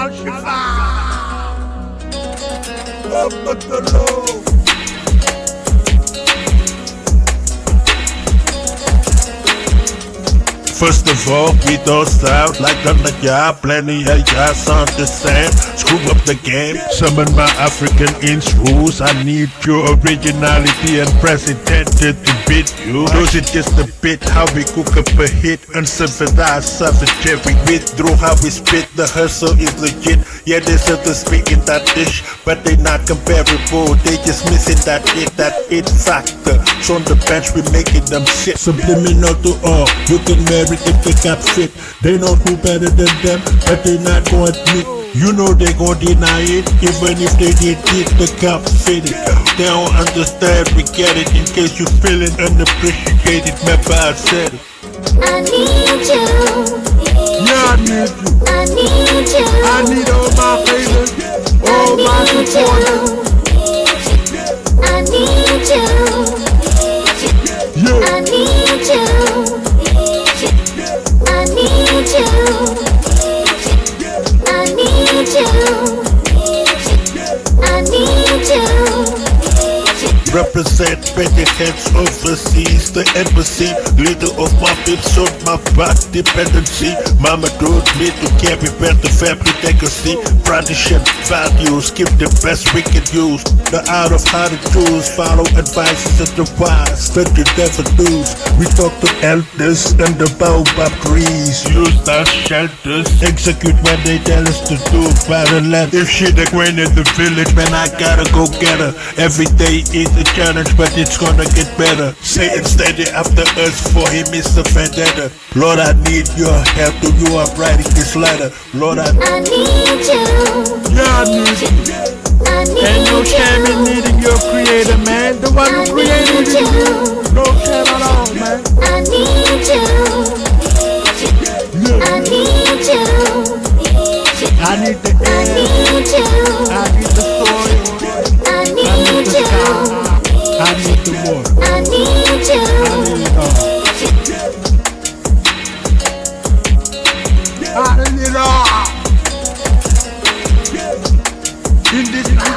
Al Shiffai. Up at the low. First of all, we don't sound like another job. Plenty of y'all sound the same. Screw up the game. Summon my African inch rules. I need your originality and precedented to beat you. Those is just a bit how we cook up a hit. Uncivilized, savage, we withdraw how we spit. The hustle is legit. Yeah, they still to speak in that dish, but they not comparable. They just missing that it factor. So on the bench we making them shit. Subliminal to all. You can marry if they got fit. They know who better than them, but they not gonna admit. You know they gon' deny it, even if they did it, the cop fit it. They don't understand, we get it. In case you feeling unappreciated, remember I said it. I need you. Yeah, I need you. I need you. I need all my haters, all my supporters. I need you. Yeah. I need you. I need you. I need you. I need you. Represent many heads overseas, the embassy. Leader of my pips on my back dependency. Mama told me to carry back the family legacy. Tradition, values, give the best we can use. The art of how to choose, follow advices of the wise that you never lose. We talk to elders and the baobab trees. Use our shelters, execute what they tell us to do. By the land, if she the queen in the village, man, I gotta go get her. Every day is a challenge, but it's gonna get better. Satan steady after us, for him is a vendetta. Lord, I need your help. To you I'm writing this letter. Lord, I need you. Yeah, I need you. Ain't no shame in needing your creator, man. The one who created you. No shame at all, man. I need you. Yeah. I need you. I need the I air. need you. I need the soil. I I need need the you. sky. I need the water. I need you. I need it all. I need it all. Indigenous.